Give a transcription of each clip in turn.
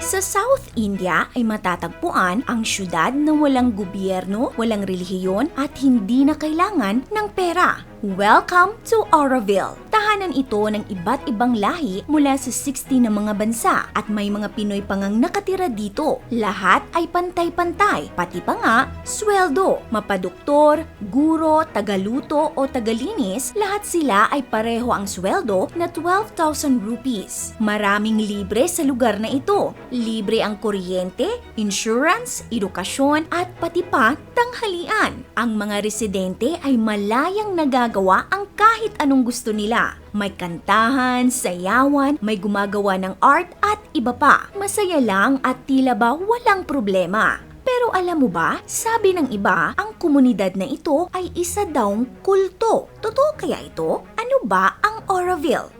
Sa South India ay matatagpuan ang syudad na walang gobyerno, walang relihiyon at hindi na kailangan ng pera. Welcome to Auroville! Tahanan ito ng iba't ibang lahi mula sa 60 na mga bansa at may mga Pinoy pa ngang nakatira dito. Lahat ay pantay-pantay, pati pa nga sweldo. Mapadoktor, guro, tagaluto o tagalinis, lahat sila ay pareho ang sweldo na 12,000 rupees. Maraming libre sa lugar na ito. Libre ang kuryente, insurance, edukasyon at pati pa tanghalian. Ang mga residente ay malayang nagagawa ang kahit anong gusto nila. May kantahan, sayawan, may gumagawa ng art at iba pa. Masaya lang at tila ba walang problema. Pero alam mo ba, sabi ng iba, ang komunidad na ito ay isa dawng kulto. Totoo kaya ito? Ano ba ang Auroville?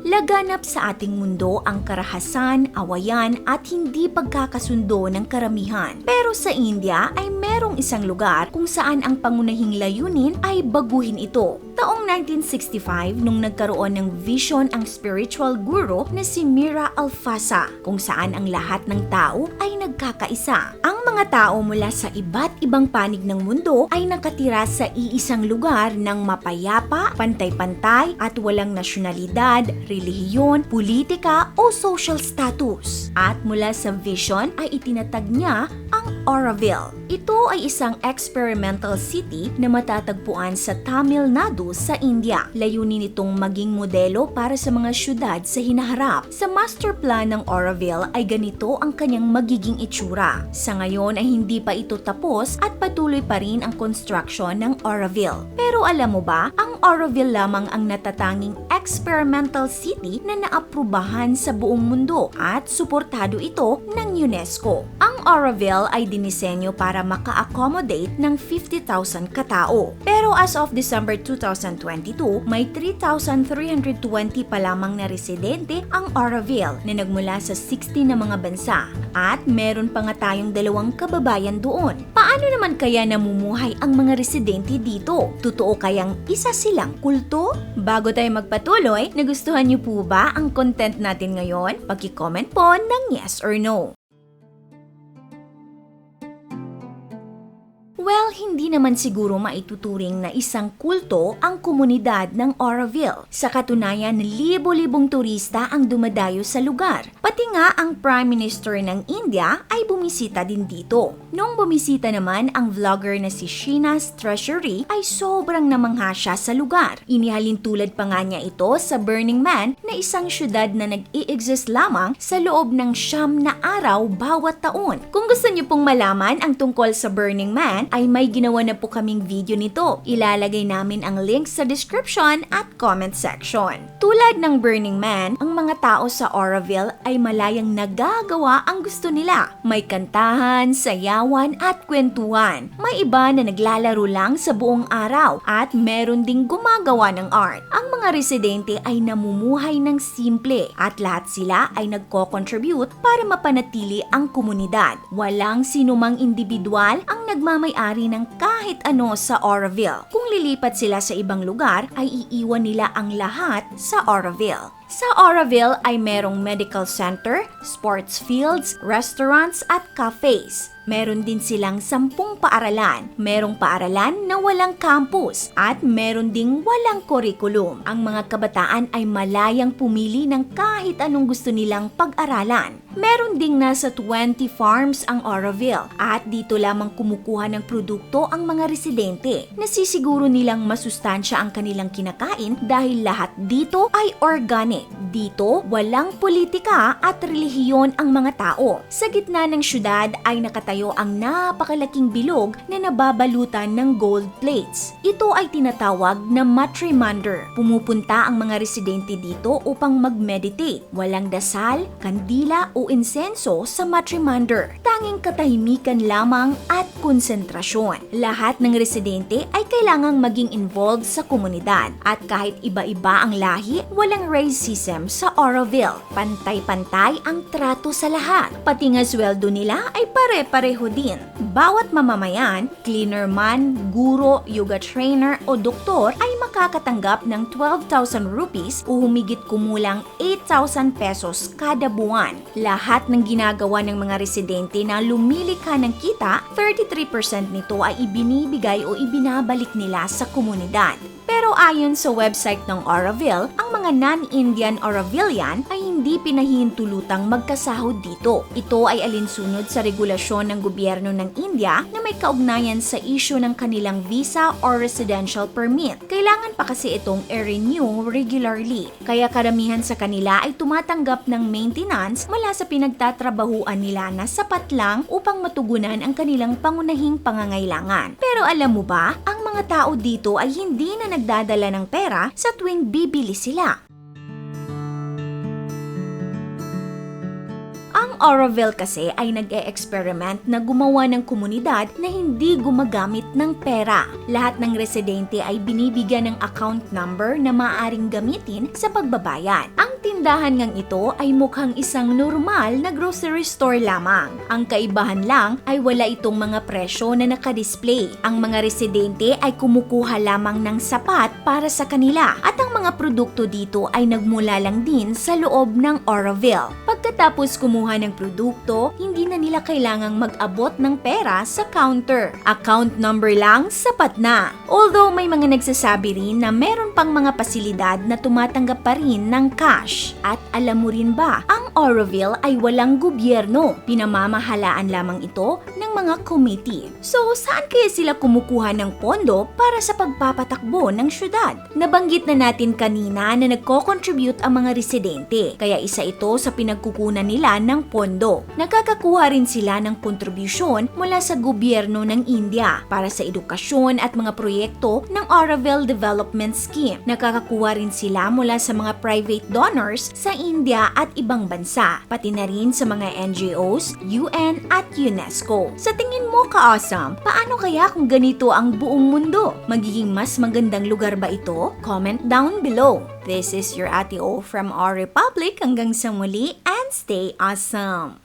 Laganap sa ating mundo ang karahasan, awayan at hindi pagkakasundo ng karamihan. Pero sa India ay merong isang lugar kung saan ang pangunahing layunin ay baguhin ito. Taong 1965 nung nagkaroon ng vision ang spiritual guru na si Mira Alfasa kung saan ang lahat ng tao ay nagkakaisa. Ang mga tao mula sa iba't ibang panig ng mundo ay nakatira sa iisang lugar ng mapayapa, pantay-pantay at walang nasyonalidad, relihiyon, politika o social status. At mula sa vision ay itinatag niya ang Auroville. Ito ay isang experimental city na matatagpuan sa Tamil Nadu sa India. Layunin nitong maging modelo para sa mga syudad sa hinaharap. Sa master plan ng Auroville ay ganito ang kanyang magiging itsura. Sa ngayon ay hindi pa ito tapos at patuloy pa rin ang construction ng Auroville. Pero alam mo ba, ang Auroville lamang ang natatanging experimental city na naaprubahan sa buong mundo at suportado ito ng UNESCO. Ang Auroville ay dinisenyo para maka-accommodate ng 50,000 katao. Pero as of December 2022, may 3,320 pa lamang na residente ang Auroville na nagmula sa 60 na mga bansa. At meron pa nga tayong 2 kababayan doon. Paano naman kaya namumuhay ang mga residente dito? Totoo kayang isa silang kulto? Bago tayo magpatuloy, nagustuhan niyo po ba ang content natin ngayon? Paki-comment po ng yes or no. Well, hindi naman siguro maituturing na isang kulto ang komunidad ng Auroville. Sa katunayan, libo-libong turista ang dumadayo sa lugar. Pati nga ang Prime Minister ng India ay bumisita din dito. Nung bumisita naman ang vlogger na si Sheena's Treasury ay sobrang namangha siya sa lugar. Inihalin tulad pa nga niya ito sa Burning Man na isang syudad na nag-i-exist lamang sa loob ng 9 na araw bawat taon. Kung gusto niyo pong malaman ang tungkol sa Burning Man, ay may ginawa na po kaming video nito. Ilalagay namin ang link sa description at comment section. Tulad ng Burning Man, ang mga tao sa Auroville ay malayang nagagawa ang gusto nila. May kantahan, sayawan at kwentuhan. May iba na naglalaro lang sa buong araw at meron ding gumagawa ng art. Ang mga residente ay namumuhay ng simple at lahat sila ay nagko-contribute para mapanatili ang komunidad. Walang sinumang individual ang nagmamayari ng kahit ano sa Auroville. Kung lilipat sila sa ibang lugar, ay iiwan nila ang lahat sa Auroville. Sa Auroville ay merong medical center, sports fields, restaurants at cafes. Meron din silang 10 paaralan. Merong paaralan na walang campus at meron ding walang curriculum. Ang mga kabataan ay malayang pumili ng kahit anong gusto nilang pag-aralan. Meron ding nasa 20 farms ang Auroville at dito lamang kumukuha ng produkto ang mga residente. Nasisiguro nilang masustansya ang kanilang kinakain dahil lahat dito ay organic. Dito, walang politika at relihiyon ang mga tao. Sa gitna ng syudad ay nakatayo ang napakalaking bilog na nababalutan ng gold plates. Ito ay tinatawag na Matrimander. Pumupunta ang mga residente dito upang mag-meditate. Walang dasal, kandila o insenso sa Matrimander. Tanging katahimikan lamang at konsentrasyon. Lahat ng residente ay kailangang maging involved sa komunidad. At kahit iba-iba ang lahi, walang racism. system sa Oroville. Pantay-pantay ang trato sa lahat. Pati nga sweldo nila ay pare-pareho din. Bawat mamamayan, cleaner man, guro, yoga trainer o doktor ay makakatanggap ng 12,000 rupees o humigit kumulang 8,000 pesos kada buwan. Lahat ng ginagawa ng mga residente na lumilikha ng kita, 33% nito ay ibinibigay o ibinabalik nila sa komunidad. Pero ayon sa website ng Oroville, ang mga non-Indian Orovillian ay hindi pinahihintulutang magkasahod dito. Ito ay alinsunod sa regulasyon ng gobyerno ng India na may kaugnayan sa issue ng kanilang visa or residential permit. Kailangan pa kasi itong i-renew regularly. Kaya karamihan sa kanila ay tumatanggap ng maintenance mula sa pinagtatrabahuan nila na sapat lang upang matugunan ang kanilang pangunahing pangangailangan. Pero alam mo ba, ang mga tao dito ay hindi na nagdadala ng pera sa tuwing bibili sila. Ang Oroville kasi ay nag-e-experiment na gumawa ng komunidad na hindi gumagamit ng pera. Lahat ng residente ay binibigyan ng account number na maaaring gamitin sa pagbabayad. Ang tindahan ngang ito ay mukhang isang normal na grocery store lamang. Ang kaibahan lang ay wala itong mga presyo na nakadisplay. Ang mga residente ay kumukuha lamang ng sapat para sa kanila at ang mga produkto dito ay nagmula lang din sa loob ng Oroville. Pagkatapos kumuha ng produkto, hindi na nila kailangang mag-abot ng pera sa counter. Account number lang, sapat na. Although may mga nagsasabi rin na meron pang mga pasilidad na tumatanggap pa rin ng cash. At alam mo rin ba, ang Oroville ay walang gobyerno. Pinamamahalaan lamang ito ng mga committee. So, saan kaya sila kumukuha ng pondo para sa pagpapatakbo ng syudad? Nabanggit na natin kanina na nagko-contribute ang mga residente. Kaya isa ito sa pinagkukunan nila ng pondo. Nakakakuha rin sila ng kontribusyon mula sa gobyerno ng India para sa edukasyon at mga proyekto ng Oroville Development Scheme. Nakakakuha rin sila mula sa mga private donors sa India at ibang bansa, pati na rin sa mga NGOs, UN at UNESCO. Sa tingin mo ka-awesome, paano kaya kung ganito ang buong mundo? Magiging mas magandang lugar ba ito? Comment down below. This is your Ate O from our Republic. Hanggang sa muli and stay awesome!